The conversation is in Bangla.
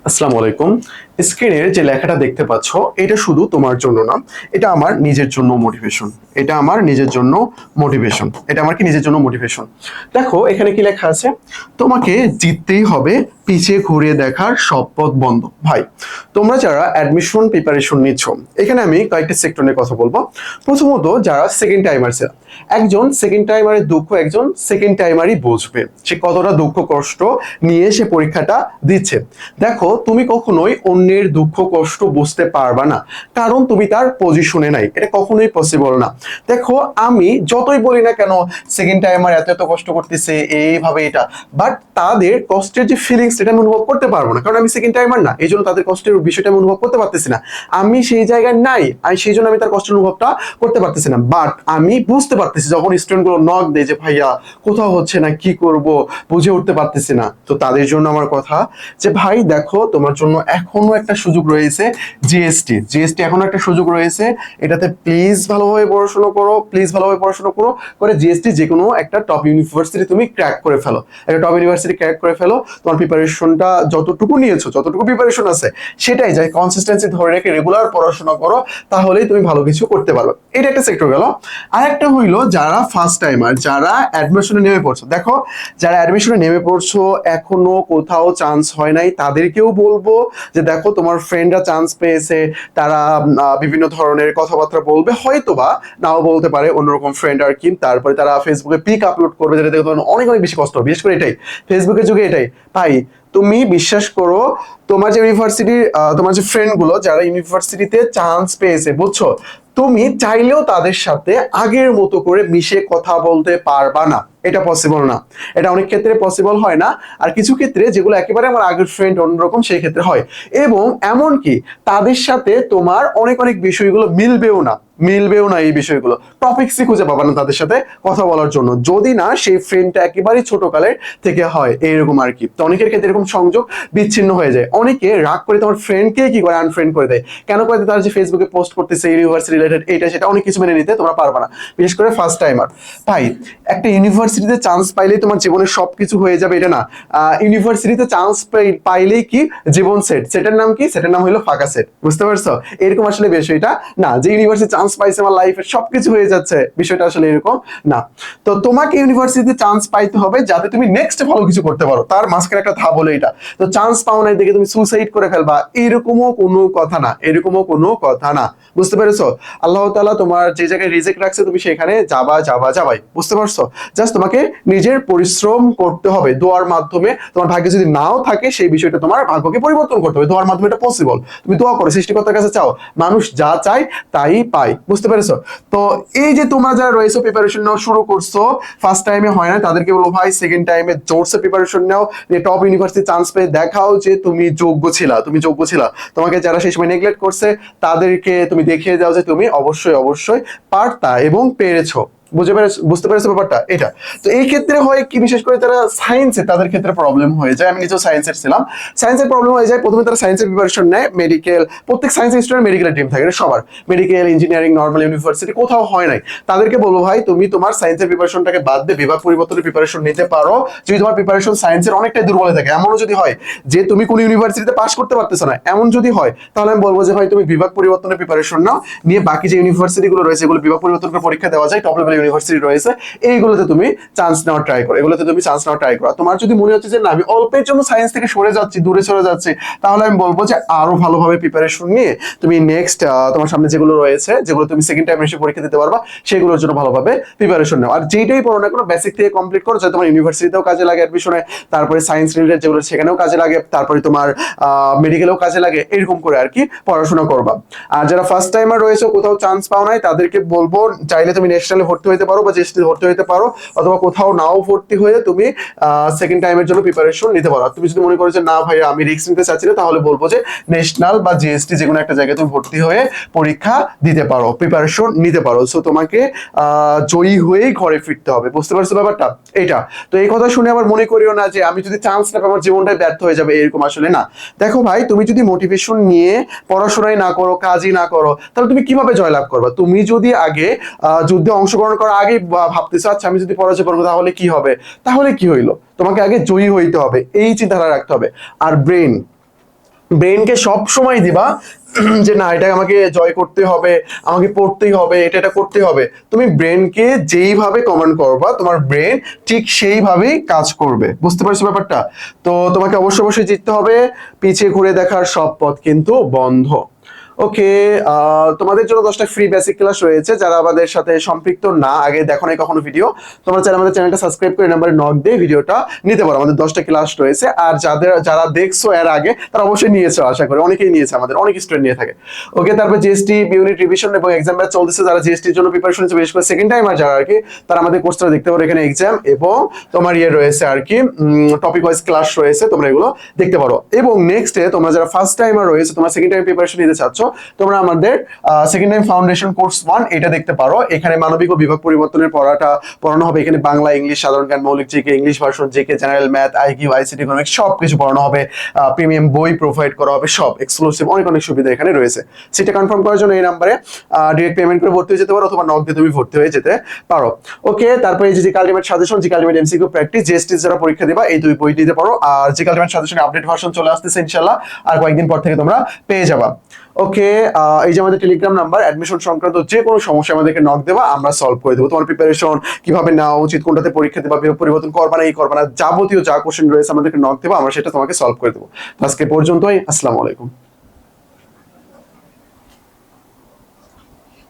আসসালামু আলাইকুম। স্ক্রিনের যে লেখাটা দেখতে পাচ্ছ, এটা শুধু তোমার জন্য না, এটা আমার নিজের জন্য মোটিভেশন। এটা আমার নিজের জন্য মোটিভেশন। এটা আমার কি নিজের জন্য মোটিভেশন। দেখো এখানে কি লেখা আছে, তোমাকে জিততেই হবে, পিছিয়ে ঘুরিয়ে দেখার সব পথ বন্ধ। ভাই, তোমরা যারা অ্যাডমিশন প্রিপারেশন নিচ্ছ, এখানে আমি কয়েকটা সেক্টর নিয়ে কথা বলবো। প্রথমত, যারা সেকেন্ড টাইমার, একজন সেকেন্ড টাইমারের দুঃখ একজন সেকেন্ড টাইমারই বুঝবে, সে কতটা দুঃখ কষ্ট নিয়ে সে পরীক্ষাটা দিচ্ছে। দেখো, তুমি কখনোই অন্যের দুঃখ কষ্ট বুঝতে পারবা না, কারণ তুমি তার পজিশনে নাই, এটা কখনোই পসিবল না। দেখো, আমি যতই বলি না কেন সেকেন্ড টাইমার এত এত কষ্ট করতেছে এইভাবে এটা, বাট তাদের কষ্টের যে ফিলিংস এটা আমি অনুভব করতে পারবো না, কারণ আমি সেকেন্ড টাইমার না, এই জন্য তাদের কষ্টের বিষয়টা আমি অনুভব করতে পারতেছি না। আমি সেই জায়গায় নাই, আর সেই জন্য আমি তার কষ্টের অনুভবটা করতে পারতেছি না। বাট আমি বুঝতে পারতেছি যখন স্টুডেন্ট গুলো নক দেয় যে ভাইয়া কোথাও হচ্ছে না, কি করব বুঝে উঠতে পারতেছি না, তো তাদের জন্য আমার কথা যে ভাই দেখো, তোমার জন্য এখনো একটা সুযোগ রয়েছে। জিএসটি এখনো একটা সুযোগ রয়েছে, এটাতে প্লিজ ভালোভাবে পড়াশোনা করো, প্লিজ ভালোভাবে পড়াশোনা করো, করে জিএসটি যে কোনো একটা টপ ইউনিভার্সিটি তুমি ক্র্যাক করে ফেলো। একটা টপ ইউনিভার্সিটি ক্র্যাক করে ফেলো, তোমার প্রিপারেশনটা যতটুকু নিয়েছো, যতটুকু প্রিপারেশন আছে সেটাই যাই কনসিস্টেন্সি ধরে রেখে রেগুলার পড়াশোনা করো, তাহলেই তুমি ভালো কিছু করতে পারবে। এটা একটা সেক্টর গেল। আর একটা হইলো যারা ফার্স্ট টাইমার, যারা অ্যাডমিশনে নেমে পড়ছো। দেখো, যারা অ্যাডমিশনে নেমে পড়ছো এখনো কোথাও চান্স হয় নাই, তাদেরকেও বলবো যে দেখো, তোমার ফ্রেন্ডরা চান্স পেয়েছে, তারা বিভিন্ন ধরনের কথাবার্তা বলবে, হয়তোবা নাও বলতে পারে, অন্যরকম ফ্রেন্ড আর কি। তারপরে তারা ফেসবুকে পিক আপলোড করবে, যেটা দেখে তোমার অনেক অনেক বেশি কষ্ট হবে, বিশেষ করে এটাই ফেসবুকের যুগে এটাই। ভাই, তুমি বিশ্বাস করো, তোমার যে ইউনিভার্সিটি, তোমার যে ফ্রেন্ড গুলো যারা ইউনিভার্সিটিতে চান্স পেয়েছে, বুঝছো, তুমি চাইলেও তাদের সাথে আগের মতো করে মিশে কথা বলতে পারবা না, এটা পসিবল না। এটা অনেক ক্ষেত্রে পসিবল হয় না, আর কিছু ক্ষেত্রে যেগুলো একেবারে আমার আগের ফ্রেন্ড অন্যরকম সেই ক্ষেত্রে হয়। এবং এমনকি তাদের সাথে তোমার অনেক অনেক বিষয়গুলো মিলবেও না এই বিষয়গুলো, টপিক্সই খুঁজে পাবা না তাদের সাথে কথা বলার জন্য, যদি না সেই ফ্রেন্ডটা একেবারেই ছোটকালের থেকে হয়, এইরকম আর কি। তো অনেকের ক্ষেত্রে এরকম সংযোগ বিচ্ছিন্ন হয়ে যায়, অনেকে রাগ করে তোমার ফ্রেন্ডকে কি করে আনফ্রেন্ড করে দেয়। কেন করে দেয়? তারা যে ফেসবুকে পোস্ট করতেছে ইউনিভার্সিটি রিলেটেড এটা সেটা, অনেক কিছু মেনে নিতে তোমরা পারবা না, বিশেষ করে ফার্স্ট টাইমার। তাই একটা ইউনিভার্সিটিতে চান্স পাইলেই তোমার জীবনের সবকিছু হয়ে যাবে এটা না। ইউনিভার্সিটিতে চান্স পাইলেই কি জীবন সেট, সেটার নাম কি? সেটার নাম হলো ফাঁকা সেট, বুঝতে পারছো? এরকম আসলে বিষয়টা না যে ইউনিভার্সিটি চান্স পাইছে আমার লাইফের সবকিছু হয়ে যাচ্ছে, বিষয়টা আসলে এরকম না। তো তোমাকে ইউনিভার্সিটিতে চান্স পাইতে হবে যাতে তুমি নেক্সট ভালো কিছু করতে পারো, তার মাঝখানে একটা ধাপ হলো এটা। তো চান্স পাও নাই দেখে তুমি সুসাইড করে ফেলবা, এরকমও কোনো কথা না, এরকমও কোনো কথা না, বুঝতে পেরেছো? আল্লাহ তাআলা তোমার যে জায়গায় রিজেক্ট রাখছে তুমি সেখানে যাবাই, বুঝতে পারছো? জাস্ট তোমাকে নিজের পরিশ্রম করতে হবে দোয়ার মাধ্যমে। তোমার ভাগ্যে যদি নাও থাকে সেই বিষয়টা তোমার ভাগ্যকে পরিবর্তন করতে হবে দোয়ার মাধ্যমে, এটা পসিবল। তুমি দোয়া করো, সৃষ্টিকর্তার কাছে চাও, মানুষ যা চায় তাই পায়, বুঝতে পেরেছো? তো এই যে তোমরা যারা রয়েছে প্রিপারেশন নাও শুরু করছো, ফার্স্ট টাইমে হয় না, তাদেরকে বলবো ভাই সেকেন্ড টাইমে জোরসে প্রিপারেশন নাও, যে টপ ইউনিভার্সিটি চান্স পেয়ে দেখাও যে তুমি যোগ্য ছিলা। তোমাকে যারা সেই সময় নেগলেক্ট করছে তাদেরকে তুমি দেখিয়ে দাও যে তুমি অবশ্যই পারতা এবং পেরেছো। বুঝতে পেরেছো ব্যাপারটা এটা? তো এই ক্ষেত্রে হয় কি, বিশেষ করে যারা সায়েন্সে, তাদের ক্ষেত্রে প্রবলেম হয়ে যায়। আমি নিজেও সায়েন্সের ছিলাম, সায়েন্সের প্রবলেম হয়ে যায়। প্রথমে তারা সায়েন্সের প্রিপারেশন নেয়, মেডিকেল, প্রত্যেক সায়েন্স স্টুডেন্ট মেডিকেলের ড্রিম থাকে, সবার মেডিকেল, ইঞ্জিনিয়ারিং, নর্মাল ইউনিভার্সিটি কোথাও হয় নাই। তাদেরকে বলবো ভাই তুমি তোমার সায়েন্সের প্রিপারেশনটাকে বাদ দিয়ে বিভাগ পরিবর্তনের প্রিপারেশন নিতে পারো। যদি তোমার প্রিপারেশন সায়েন্সের অনেকটাই দুর্বল থাকে, এমনও যদি হয় যে তুমি কোন ইউনিভার্সিটিতে পাস করতে পারতেছো না, এমন যদি হয়, তাহলে আমি বলবো যে ভাই তুমি বিভাগ পরিবর্তনের প্রিপারেশন নাও, নিয়ে বাকি যে ইউনিভার্সিটি গুলো রয়েছে এগুলো বিভাগ পরিবর্তন করে পরীক্ষা দেওয়া যায়, টপ লেভেল ইউনিভার্সিটি রয়েছে, এইগুলোতে তুমি চান্স নেওয়ার ট্রাই করো, তোমার যদি মনে হচ্ছে যে না আমি অল্পের জন্য সায়েন্স থেকে দূরে সরে যাচ্ছি, তাহলে আমি বলবো যে আরো ভালোভাবে প্রিপারেশন নিয়ে তুমি নেক্সট তোমার সামনে যেগুলো রয়েছে, যেগুলো তুমি সেকেন্ড টাইম এসে পরীক্ষা দিতে পারবা, সেগুলোর জন্য ভালোভাবে প্রিপারেশন নাও। আর যেটাই পড়ো না কোনো বেসিক থেকে কমপ্লিট করো, যাতে তোমার ইউনিভার্সিটিতেও কাজে লাগে অ্যাডমিশনে, তারপরে সায়েন্স রিলেটেড যেগুলো সেখানেও কাজে লাগে, তারপরে তোমার মেডিকেলেও কাজে লাগে, এরকম করে আর কি পড়াশোনা করবা। আর যারা ফার্স্ট টাইমার রয়েছে, কোথাও চান্স পাও নাই, তাদেরকে বলবো চাইলে তুমি ন্যাশনালে ভর্তি হতে পারো বা জিএসটি ভর্তি হতে পারো, অথবা কোথাও নাও ভর্তি হয়ে তুমি সেকেন্ড টাইমের জন্য প্রিপারেশন নিতে পারো। তুমি যদি মনে করো যে না ভাই আমি রিস্ক নিতে চাচ্ছি না, তাহলে বলবো যে ন্যাশনাল বা জিএসটি যে কোনো একটা জায়গায় তুমি ভর্তি হয়ে পরীক্ষা দিতে পারো, প্রিপারেশন নিতে পারো। সো তোমাকে জয়ী হয়েই ঘরে ফিরতে হবে, বুঝতে পারছো ব্যাপারটা এটা? তো এই কথা শুনে আবার মনে করিও না যে আমি যদি চান্স না পাই আমার জীবনটাই ব্যর্থ হয়ে যাবে, এরকম আসলে না। দেখো ভাই, তুমি যদি মোটিভেশন নিয়ে পড়াশোনাই না করো, কাজই না করো, তাহলে তুমি কিভাবে জয়লাভ করবে? তুমি যদি আগে যুদ্ধে অংশগ্রহণ করার আগেই ভাবতেছো আচ্ছা আমি যদি পরাজয় করবো তাহলে কি হবে, তাহলে কি হইলো? তোমাকে আগে জয়ী হইতে হবে, এই চিন্তাধারা রাখতে হবে। আর ব্রেন, ব্রেনকে সব সময় দিবা যে না এটা আমাকে জয় করতে হবে, আমাকে পড়তেই হবে, এটা করতে হবে। তুমি ব্রেনকে যেইভাবে কমান্ড করবা তোমার ব্রেন ঠিক সেইভাবেই কাজ করবে। বুঝতে পারছো ব্যাপারটা? তো তোমাকে অবশ্যই অবশ্যই জিততে হবে। পিছিয়ে ঘুরে দেখার সব পথ কিন্তু বন্ধ। ওকে, তোমাদের জন্য 10টা ফ্রি বেসিক ক্লাস রয়েছে। যারা আমাদের সাথে সম্পৃক্ত না, আগে দেখো নাই কখনো ভিডিও, তোমরা চাইলে আমাদের চ্যানেলটা সাবস্ক্রাইব করে নাম্বারে নক দিয়ে ভিডিওটা নিতে পারো। আমাদের 10টা ক্লাস রয়েছে। আর যারা দেখছো এর আগে তারা অবশ্যই নিয়েছো, আশা করি অনেকেই নিয়েছে, আমাদের অনেক স্টুডেন্ট নিয়ে থাকে। ওকে, তারপর জিএসটি ইউনিট রিভিশন এবং এক্সাম ব্যাচ চলতেছে। যারা জিএসটির জন্য প্রিপারেশন নিচ্ছে, বিশেষ করে সেকেন্ড টাইম আর যারা আর কি, তারা আমাদের কোর্সটা দেখতে পারো। এখানে এক্সাম এবং তোমার ইয়ে রয়েছে আর কি, টপিক ওয়াইজ ক্লাস রয়েছে, তোমরা এগুলো দেখতে পারো। এবং নেক্সট ডে তোমরা যারা ফার্স্ট টাইমার রয়েছে, তোমরা সেকেন্ড টাইম প্রিপারেশন নিতে চাচ্ছ, তোমরা আমাদের সেকেন্ড টাইম ফাউন্ডেশন কোর্স 1 এটা দেখতে পারো। এখানে মানবিক ও বিভাগ পরিবর্তনের পড়ানো হবে। এখানে বাংলা, ইংলিশ, সাধারণ জ্ঞান, মৌলিক GK, English version, GK, general math, IQ, ICT, economics সব কিছু পড়ানো হবে। প্রিমিয়াম বই প্রোভাইড করা হবে, সব এক্সক্লুসিভ অনেক অনেক সুবিধা এখানে রয়েছে। সেটা কনফার্ম করার জন্য এই নাম্বারে ডিরেক্ট পেমেন্ট করে ভর্তি হয়ে যেতে পারো, অথবা নক দিয়ে তুমি ভর্তি হয়ে যেতে পারো। ওকে, তারপরে এই যে ultimate suggestion, ultimate MCQ practice, GST যারা পরীক্ষা দিবা এই দুই বই দিতে পারো। আর আলটিমেট সাজেশনের আপডেট ভার্সন চলে আসতেছে ইনশাআল্লাহ, আর কয়েকদিন পর থেকে তোমরা পেয়ে যাবা। ওকে, এই যে আমাদের টেলিগ্রাম নাম্বার, অ্যাডমিশন সংক্রান্ত যে কোনো সমস্যা আমাদেরকে নক দেবা, আমরা সলভ করে দেবো। তোমার প্রিপারেশন কিভাবে নেওয়া উচিত, কোনটাতে পরীক্ষা দেবা, বিভাগ পরিবর্তন করবা না এই করবা না, যাবতীয় যা কোশ্চেন রয়েছে আমাদেরকে নক দেবা, আমরা সেটা তোমাকে সলভ করে দেবো। আজকে পর্যন্তই, আসসালামু আলাইকুম।